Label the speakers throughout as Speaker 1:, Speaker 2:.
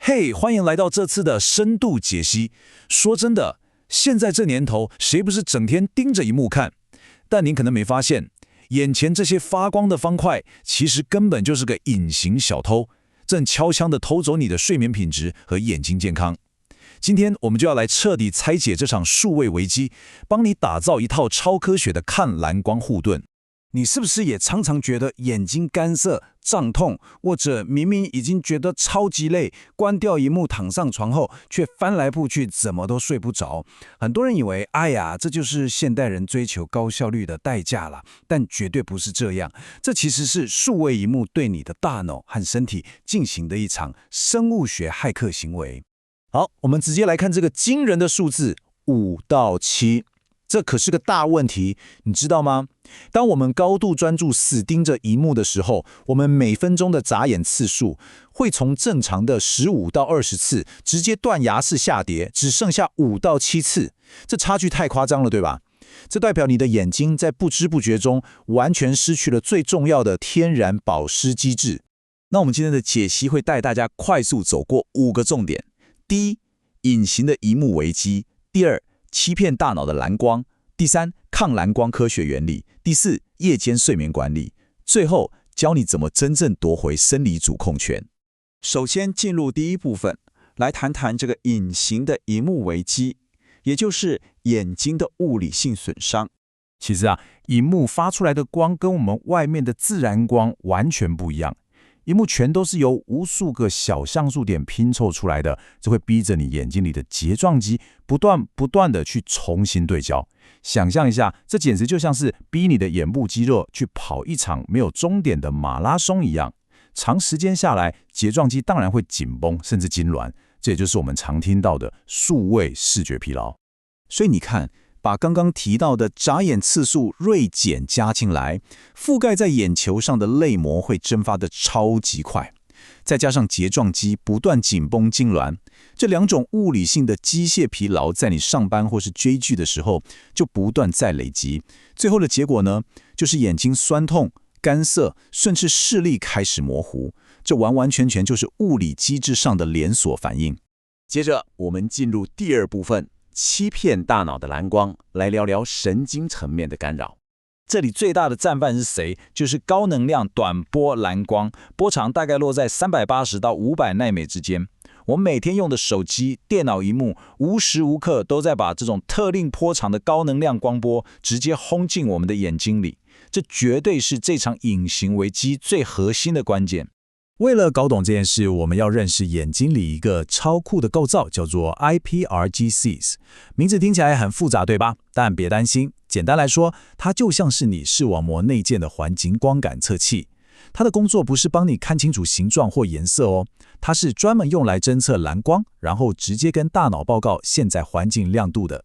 Speaker 1: 嘿，欢迎来到这次的深度解析。说真的，现在这年头，谁不是整天盯着荧幕看？但您可能没发现，眼前这些发光的方块，其实根本就是个隐形小偷，正悄悄地偷走你的睡眠品质和眼睛健康。今天我们就要来彻底拆解这场数位危机，帮你打造一套超科学的看蓝光护盾。
Speaker 2: 你是不是也常常觉得眼睛干涩、胀痛，或者明明已经觉得超级累，关掉荧幕躺上床后，却翻来覆去怎么都睡不着？很多人以为，哎呀，这就是现代人追求高效率的代价了，但绝对不是这样。这其实是数位荧幕对你的大脑和身体进行的一场生物学骇客行为。
Speaker 1: 好，我们直接来看这个惊人的数字5到7。这可是个大问题，你知道吗？当我们高度专注死盯着荧幕的时候，我们每分钟的眨眼次数会从正常的15到20次直接断崖式下跌，只剩下5到7次。这差距太夸张了，对吧？这代表你的眼睛在不知不觉中完全失去了最重要的天然保湿机制。
Speaker 3: 那我们今天的解析会带大家快速走过5个重点：第一，隐形的荧幕危机；第二，欺骗大脑的蓝光；第三，抗蓝光科学原理；第四，夜间睡眠管理；最后，教你怎么真正夺回生理主控权。
Speaker 4: 首先进入第一部分，来谈谈这个隐形的荧幕危机，也就是眼睛的物理性损伤。
Speaker 2: 其实荧幕发出来的光跟我们外面的自然光完全不一样。荧幕全都是由无数个小像素点拼凑出来的，这会逼着你眼睛里的睫状肌不断的去重新对焦。想象一下，这简直就像是逼你的眼部肌肉去跑一场没有终点的马拉松一样。长时间下来，睫状肌当然会紧绷，甚至痉挛。这也就是我们常听到的数位视觉疲劳。
Speaker 3: 所以你看，把刚刚提到的眨眼次数锐减加进来，覆盖在眼球上的泪膜会蒸发得超级快，再加上睫状肌不断紧绷痉挛，这两种物理性的机械疲劳在你上班或是追剧的时候就不断再累积，最后的结果呢，就是眼睛酸痛、干涩，甚至视力开始模糊，这完完全全就是物理机制上的连锁反应。
Speaker 4: 接着我们进入第二部分，欺骗大脑的蓝光，来聊聊神经层面的干扰。
Speaker 1: 这里最大的战犯是谁？就是高能量短波蓝光，波长大概落在380到500奈美之间。我们每天用的手机、电脑萤幕，无时无刻都在把这种特定波长的高能量光波直接轰进我们的眼睛里。这绝对是这场隐形危机最核心的关键。
Speaker 2: 为了搞懂这件事，我们要认识眼睛里一个超酷的构造，叫做 iPRGCs。名字听起来很复杂，对吧？但别担心，简单来说，它就像是你视网膜内建的环境光感测器。它的工作不是帮你看清楚形状或颜色哦，它是专门用来侦测蓝光，然后直接跟大脑报告现在环境亮度的。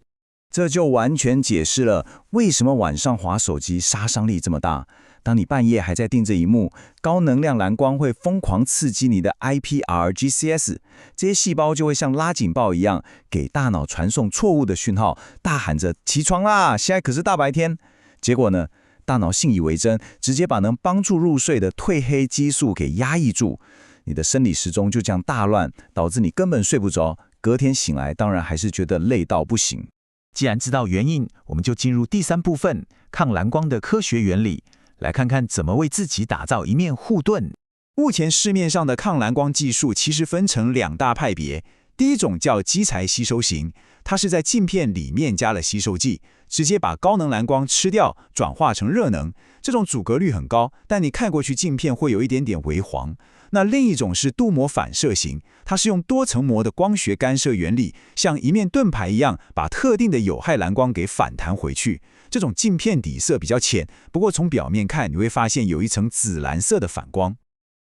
Speaker 3: 这就完全解释了为什么晚上滑手机杀伤力这么大。当你半夜还在盯着荧幕，高能量蓝光会疯狂刺激你的 iPRGCs， 这些细胞就会像拉警报一样，给大脑传送错误的讯号，大喊着起床啦，现在可是大白天。结果呢，大脑信以为真，直接把能帮助入睡的褪黑激素给压抑住，你的生理时钟就这样大乱，导致你根本睡不着，隔天醒来当然还是觉得累到不行。
Speaker 5: 既然知道原因，我们就进入第三部分，抗蓝光的科学原理，来看看怎么为自己打造一面护盾。
Speaker 4: 目前市面上的抗蓝光技术其实分成2大派别，第一种叫基材吸收型，它是在镜片里面加了吸收剂，直接把高能蓝光吃掉，转化成热能，这种阻隔率很高，但你看过去镜片会有一点点微黄。那另一种是镀膜反射型，它是用多层膜的光学干涉原理，像一面盾牌一样，把特定的有害蓝光给反弹回去。这种镜片底色比较浅，不过从表面看，你会发现有一层紫蓝色的反光。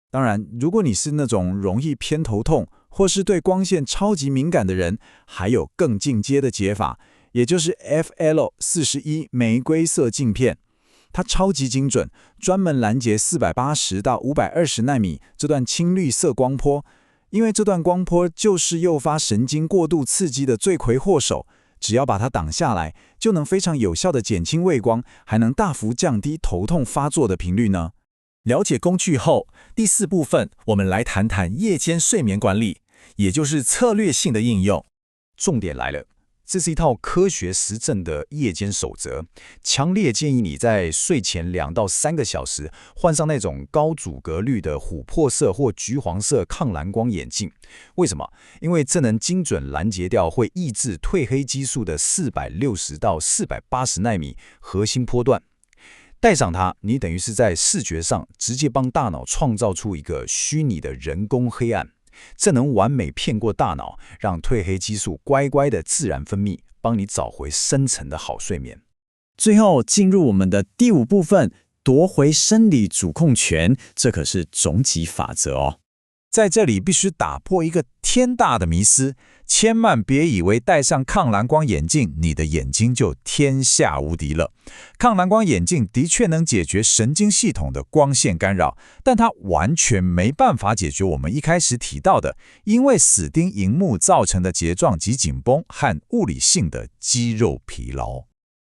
Speaker 2: 当然，如果你是那种容易偏头痛，或是对光线超级敏感的人，还有更进阶的解法，也就是 FL41玫瑰色镜片。它超级精准，专门拦截480到520奈米这段青绿色光波，因为这段光波就是诱发神经过度刺激的罪魁祸首，只要把它挡下来，就能非常有效地减轻畏光，还能大幅降低头痛发作的频率呢。
Speaker 1: 了解工具后，第4部分我们来谈谈夜间睡眠管理。
Speaker 2: 也就是策略性的应用。重点来了，这是一套科学实证的夜间守则，强烈建议你在睡前2到3个小时换上那种高阻隔率的琥珀色或橘黄色抗蓝光眼镜。为什么？因为这能精准拦截掉会抑制褪黑激素的460到480奈米核心波段。戴上它，你等于是在视觉上直接帮大脑创造出一个虚拟的人工黑暗，这能完美骗过大脑，让褪黑激素乖乖的自然分泌，帮你找回深层的好睡眠。
Speaker 3: 最后进入我们的第5部分，夺回生理主控权，这可是终极法则哦。
Speaker 4: 在这里必须打破一个天大的迷思，千万别以为戴上抗蓝光眼镜，你的眼睛就天下无敌了。抗蓝光眼镜的确能解决神经系统的光线干扰，但它完全没办法解决我们一开始提到的，因为死盯荧幕造成的睫状肌紧绷和物理性的肌肉疲劳。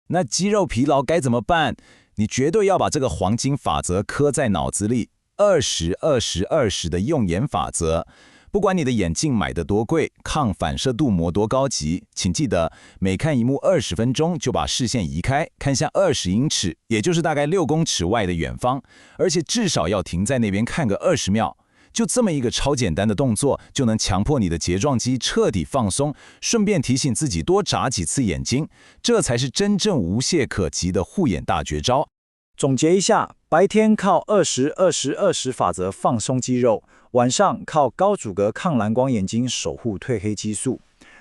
Speaker 3: 那肌肉疲劳该怎么办？你绝对要把这个黄金法则刻在脑子里。20-20-20的用眼法则，不管你的眼镜买得多贵，抗反射度膜多高级，请记得每看一幕20分钟就把视线移开，看向20英尺，也就是大概6公尺外的远方，而且至少要停在那边看个20秒。就这么一个超简单的动作，就能强迫你的睫状肌彻底放松，顺便提醒自己多眨几次眼睛，这才是真正无懈可击的护眼大绝招。
Speaker 2: 总结一下，白天靠20-20-20法则放松肌肉，晚上靠高阻隔抗蓝光眼睛守护褪黑激素。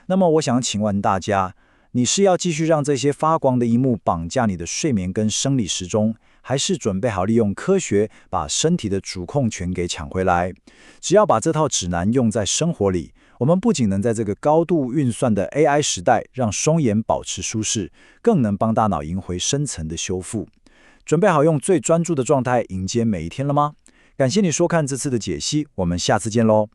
Speaker 2: 那么我想请问大家，你是要继续让这些发光的萤幕绑架你的睡眠跟生理时钟，还是准备好利用科学把身体的主控权给抢回来？只要把这套指南用在生活里，我们不仅能在这个高度运算的 AI 时代让双眼保持舒适，更能帮大脑赢回深层的修复。准备好用最专注的状态迎接每一天了吗？感谢你收看这次的解析，我们下次见喽。